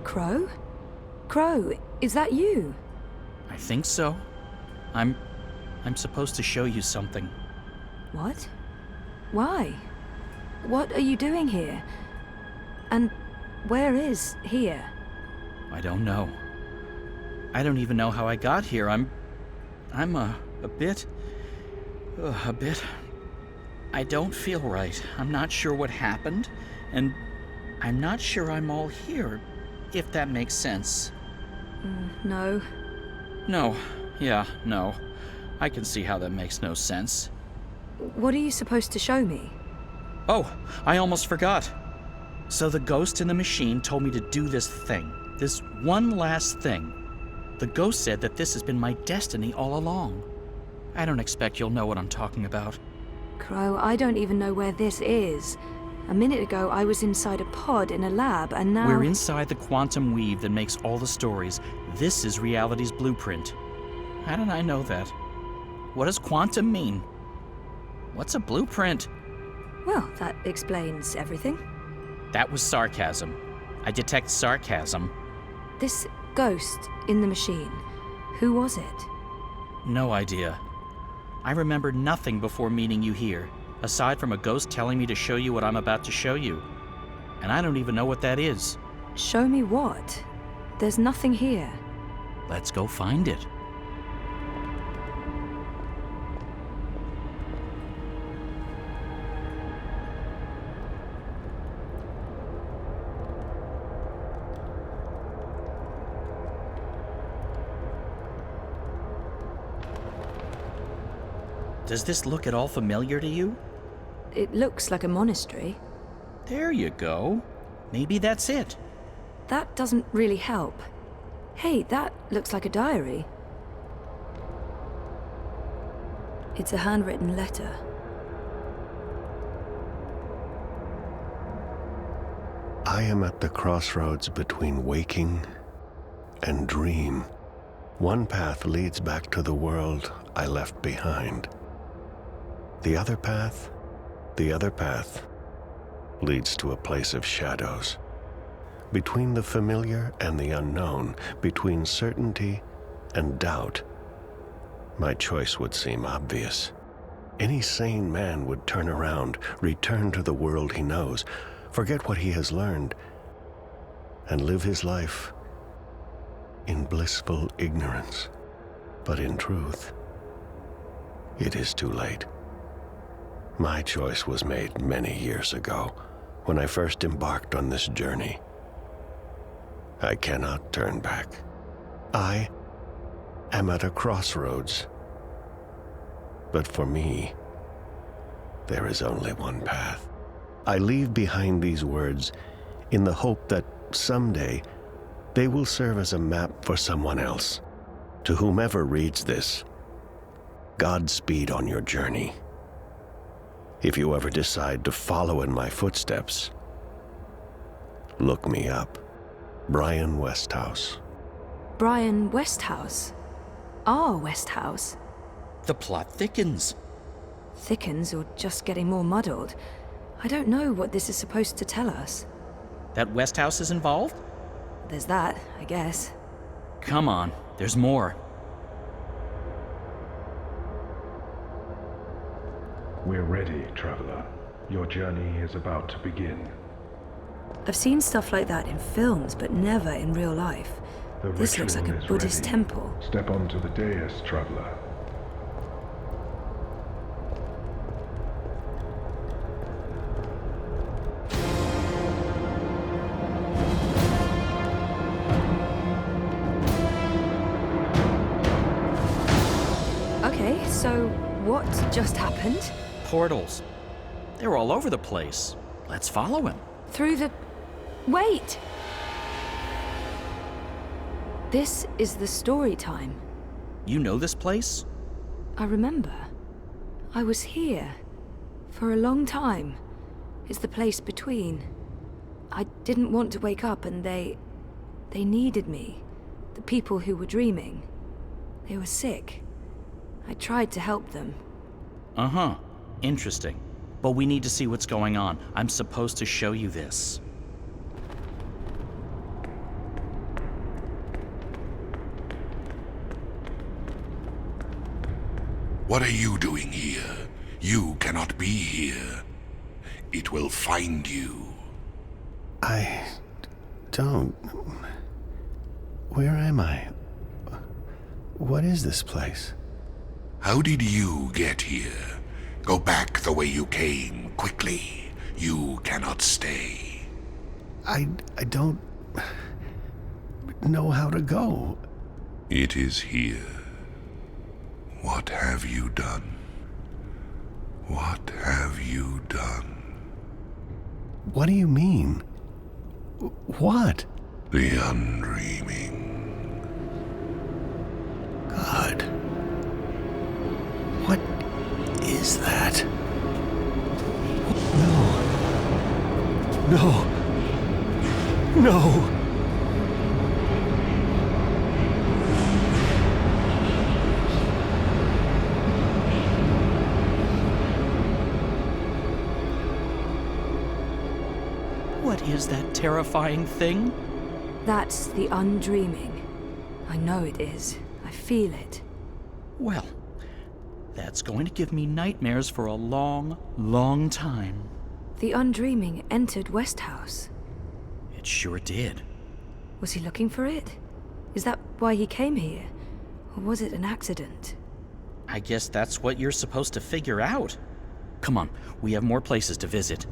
Crow? Crow, is that you? I think so. I'm supposed to show you something. What? Why? What are you doing here? And where is here? I don't know. I don't even know how I got here. I'm a bit... I don't feel right. I'm not sure what happened, and I'm not sure I'm all here, if that makes sense. No. No. Yeah, no. I can see how that makes no sense. What are you supposed to show me? Oh, I almost forgot. So the ghost in the machine told me to do this thing. This one last thing. The ghost said that this has been my destiny all along. I don't expect you'll know what I'm talking about. Crow, I don't even know where this is. A minute ago, I was inside a pod in a lab, and now... We're inside the quantum weave that makes all the stories. This is reality's blueprint. How did I know that? What does quantum mean? What's a blueprint? Well, that explains everything. That was sarcasm. I detect sarcasm. This ghost in the machine, who was it? No idea. I remember nothing before meeting you here, aside from a ghost telling me to show you what I'm about to show you. And I don't even know what that is. Show me what? There's nothing here. Let's go find it. Does this look at all familiar to you? It looks like a monastery. There you go. Maybe that's it. That doesn't really help. Hey, that looks like a diary. It's a handwritten letter. I am at the crossroads between waking and dream. One path leads back to the world I left behind. The other path leads to a place of shadows. Between the familiar and the unknown, between certainty and doubt, my choice would seem obvious. Any sane man would turn around, return to the world he knows, forget what he has learned, and live his life in blissful ignorance. But in truth, it is too late. My choice was made many years ago, when I first embarked on this journey. I cannot turn back. I am at a crossroads. But for me, there is only one path. I leave behind these words in the hope that someday they will serve as a map for someone else. To whomever reads this, Godspeed on your journey. If you ever decide to follow in my footsteps, look me up. Brian Westhouse. Brian Westhouse? Our Westhouse? The plot thickens. Thickens or just getting more muddled? I don't know what this is supposed to tell us. That Westhouse is involved? There's that, I guess. Come on, there's more. We're ready, traveler. Your journey is about to begin. I've seen stuff like that in films, but never in real life. The This looks like a ritual is Buddhist ready. temple. Step onto the dais, traveler. Okay, so what just happened? Portals. They're all over the place. Let's follow him. Through the... Wait! This is the story time. You know this place? I remember. I was here. For a long time. It's the place between. I didn't want to wake up and they needed me. The people who were dreaming. They were sick. I tried to help them. Uh-huh. Interesting. But we need to see what's going on. I'm supposed to show you this. What are you doing here? You cannot be here. It will find you. I don't... Where am I? What is this place? How did you get here? Go back the way you came, quickly. You cannot stay. I don't know how to go. It is here. What have you done? What have you done? What do you mean? What? The undreaming. God. What is that? No. No. No. What is that terrifying thing? That's the undreaming. I know it is. I feel it. Well, that's going to give me nightmares for a long, long time. The undreaming entered Westhouse. It sure did. Was he looking for it? Is that why he came here? Or was it an accident? I guess that's what you're supposed to figure out. Come on, we have more places to visit.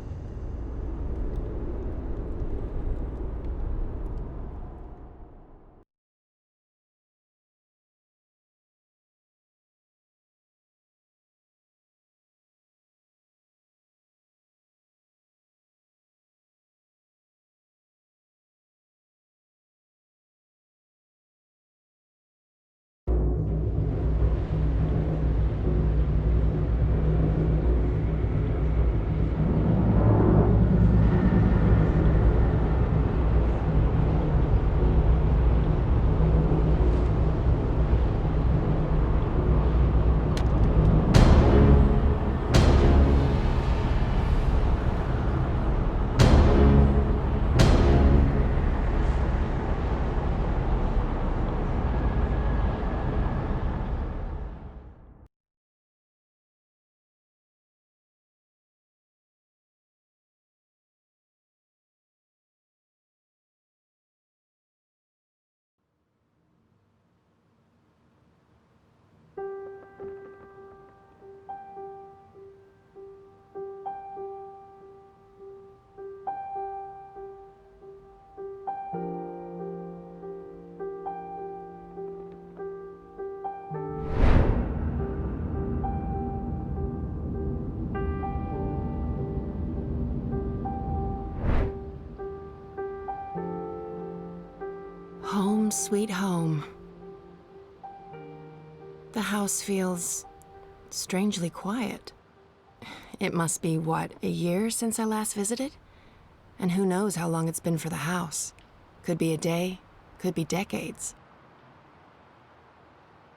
Home sweet home. The house feels strangely quiet. It must be, what, a year since I last visited? And who knows how long it's been for the house. Could be a day, could be decades.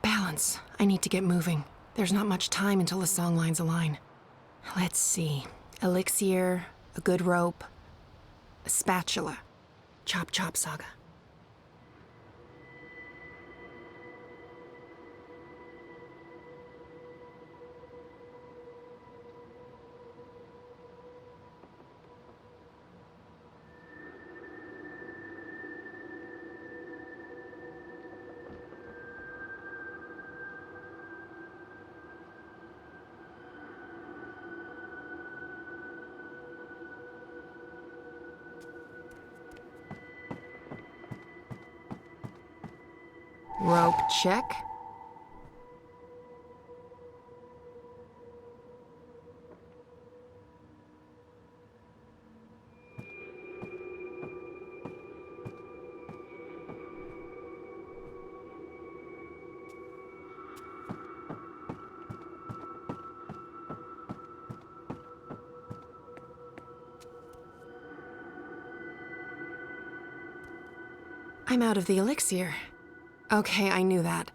Balance. I need to get moving. There's not much time until the songlines align. Let's see. Elixir, a good rope, a spatula. Chop chop, Saga. Rope check. I'm out of the elixir. Okay, I knew that.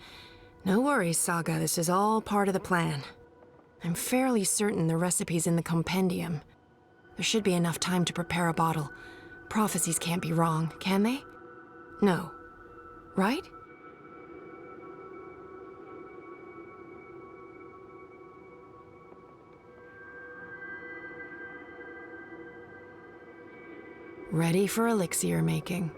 No worries, Saga. This is all part of the plan. I'm fairly certain the recipe's in the compendium. There should be enough time to prepare a bottle. Prophecies can't be wrong, can they? No. Right? ready for elixir making.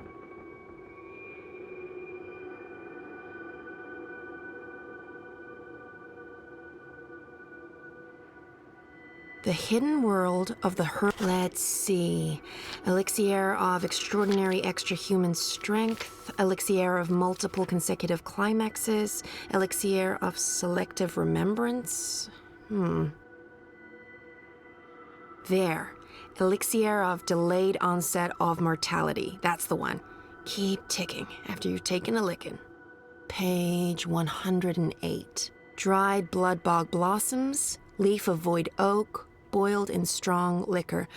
The hidden world of the Let's see. Elixir of extraordinary extra-human strength, elixir of multiple consecutive climaxes, elixir of selective remembrance. There. Elixir of delayed onset of mortality. That's the one. Keep ticking after you've taken a licking. Page 108. Dried blood bog blossoms, leaf of void oak, boiled in strong liquor.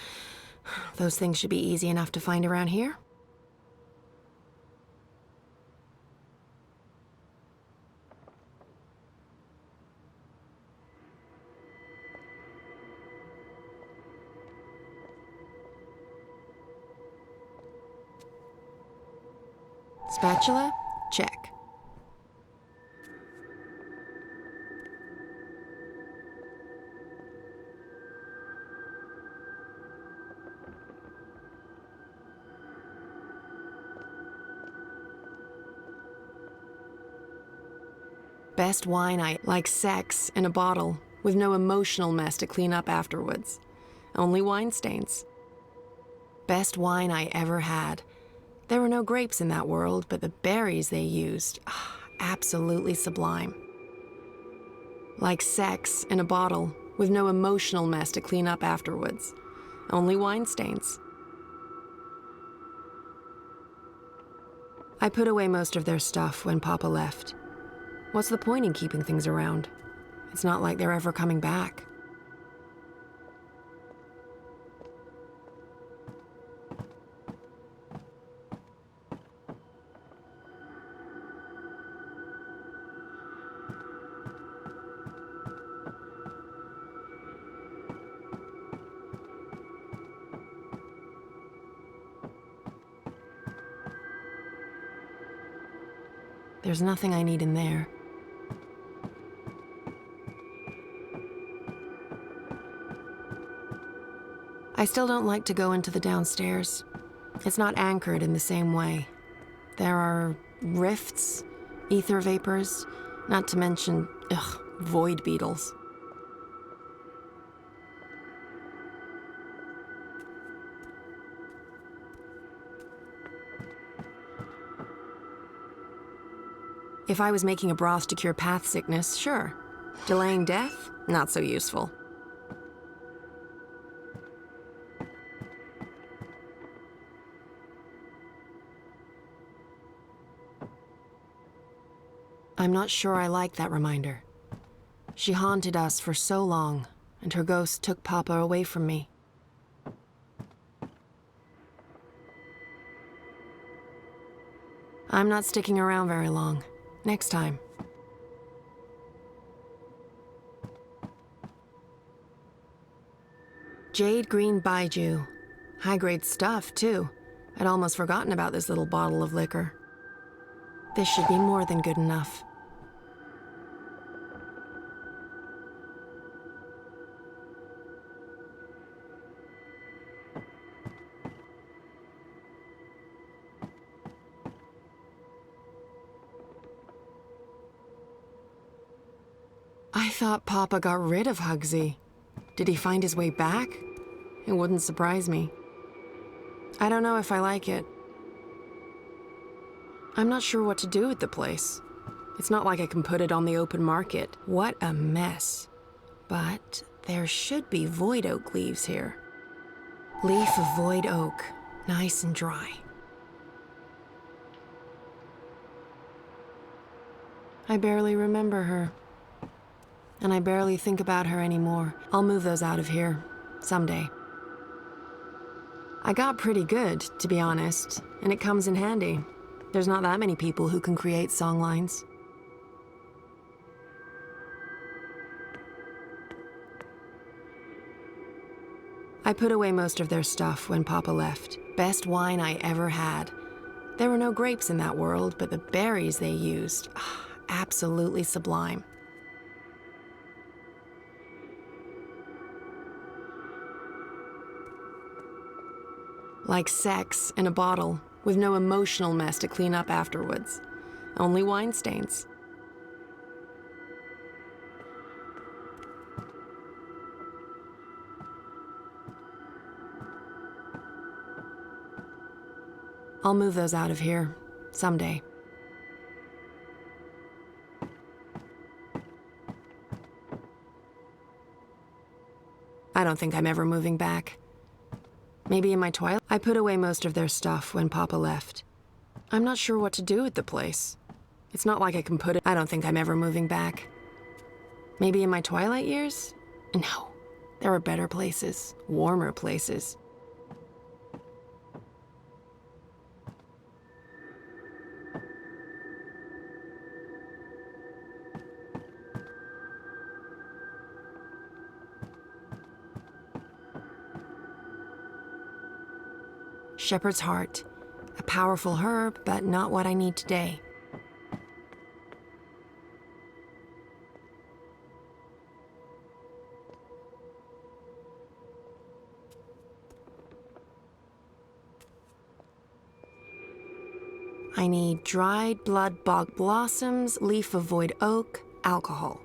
Those things should be easy enough to find around here. Spatula? Check. Best wine I like sex in a bottle with no emotional mess to clean up afterwards. Only wine stains. Best wine I ever had. There were no grapes in that world, but the berries they used, absolutely sublime. Like sex in a bottle with no emotional mess to clean up afterwards. Only wine stains. I put away most of their stuff when Papa left. What's the point in keeping things around? It's not like they're ever coming back. There's nothing I need in there. I still don't like to go into the downstairs. It's not anchored in the same way. There are rifts, ether vapors, not to mention, void beetles. If I was making a broth to cure path sickness, sure. Delaying death? Not so useful. I'm not sure I like that reminder. She haunted us for so long, and her ghost took Papa away from me. I'm not sticking around very long. Next time. Jade green baijiu. High-grade stuff, too. I'd almost forgotten about this little bottle of liquor. This should be more than good enough. I thought Papa got rid of Hugsy. Did he find his way back? It wouldn't surprise me. I don't know if I like it. I'm not sure what to do with the place. It's not like I can put it on the open market. What a mess. But there should be void oak leaves here. Leaf of void oak, nice and dry. I barely remember her. And I barely think about her anymore. I'll move those out of here, someday. I got pretty good, to be honest, and it comes in handy. There's not that many people who can create songlines. I put away most of their stuff when Papa left. Best wine I ever had. There were no grapes in that world, but the berries they used, absolutely sublime. Like sex in a bottle, with no emotional mess to clean up afterwards. Only wine stains. I'll move those out of here, someday. I don't think I'm ever moving back. Maybe in my twilight? I put away most of their stuff when Papa left. I'm not sure what to do with the place. It's not like I can put it. I don't think I'm ever moving back. Maybe in my twilight years? No. There are better places, warmer places. Shepherd's heart. A powerful herb, but not what I need today. I need dried blood bog blossoms, leaf of void oak, alcohol.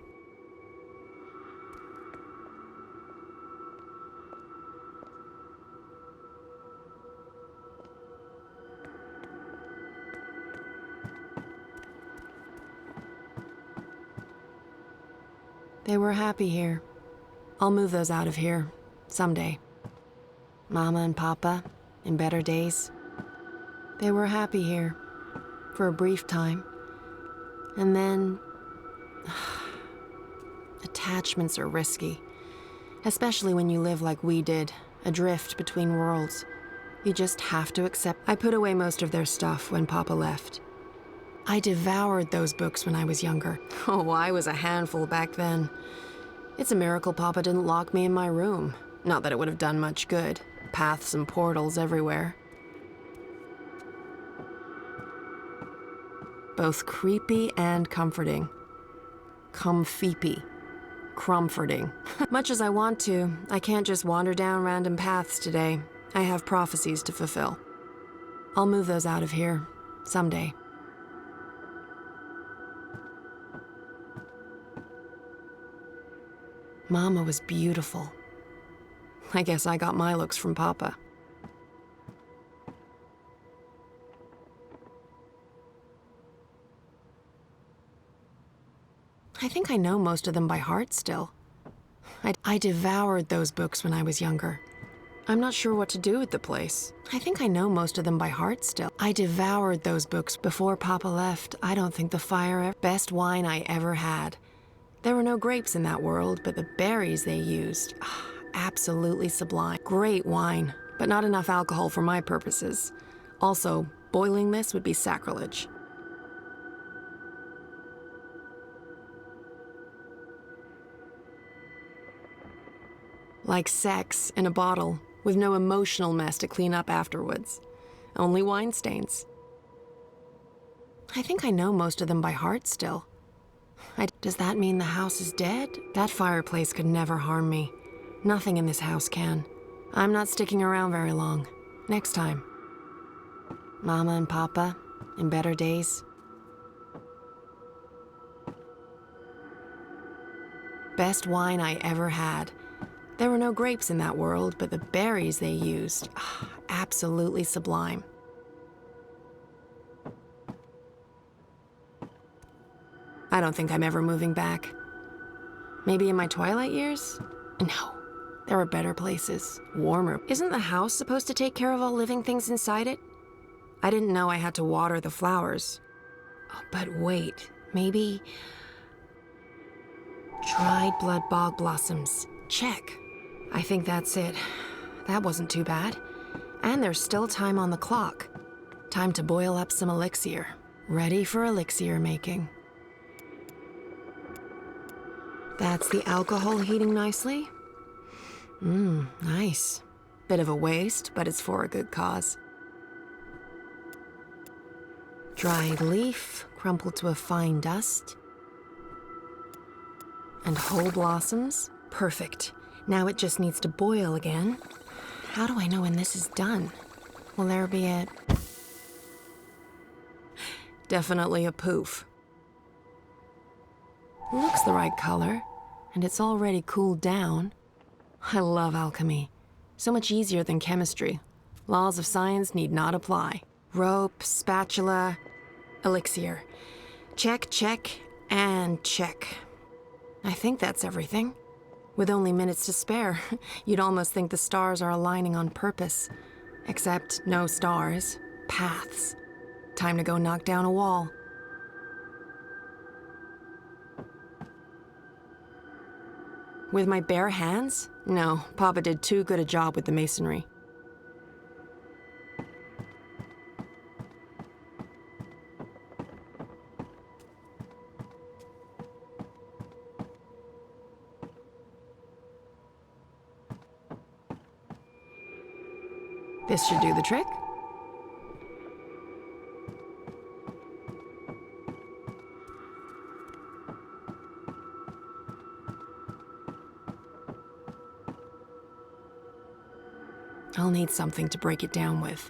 They were happy here. I'll move those out of here, someday. Mama and Papa, in better days. They were happy here, for a brief time. And then... attachments are risky. Especially when you live like we did, adrift between worlds. You just have to accept. I put away most of their stuff when Papa left. I devoured those books when I was younger. Oh, I was a handful back then. It's a miracle Papa didn't lock me in my room. Not that it would have done much good. Paths and portals everywhere. Both creepy and comforting. Comfeepy. Crumforting. Much as I want to, I can't just wander down random paths today. I have prophecies to fulfill. I'll move those out of here, someday. Mama was beautiful. I guess I got my looks from Papa. I think I know most of them by heart still. I devoured those books when I was younger. I'm not sure what to do with the place. I think I know most of them by heart still. I devoured those books before Papa left. I don't think the fire best wine I ever had. There were no grapes in that world, but the berries they used, absolutely sublime. Great wine, but not enough alcohol for my purposes. Also, boiling this would be sacrilege. Like sex in a bottle, with no emotional mess to clean up afterwards. Only wine stains. I think I know most of them by heart still. Does that mean the house is dead? That fireplace could never harm me. Nothing in this house can. I'm not sticking around very long. Next time. Mama and Papa, in better days. Best wine I ever had. There were no grapes in that world, but the berries they used, absolutely sublime. I don't think I'm ever moving back. Maybe in my twilight years? No. There are better places, warmer. Isn't the house supposed to take care of all living things inside it? I didn't know I had to water the flowers. Oh, but wait, maybe... dried blood bog blossoms. Check. I think that's it. That wasn't too bad. And there's still time on the clock. Time to boil up some elixir. Ready for elixir making. That's the alcohol heating nicely. Nice. Bit of a waste, but it's for a good cause. Dried leaf, crumpled to a fine dust. And whole blossoms. Perfect. Now it just needs to boil again. How do I know when this is done? Will there be it? Definitely a poof. Looks the right color, and it's already cooled down. I love alchemy. So much easier than chemistry. Laws of science need not apply. Rope, spatula, elixir. Check, check, and check. I think that's everything. With only minutes to spare, you'd almost think the stars are aligning on purpose. Except no stars, paths. Time to go knock down a wall. With my bare hands? No, Papa did too good a job with the masonry. This should do the trick. I'll need something to break it down with.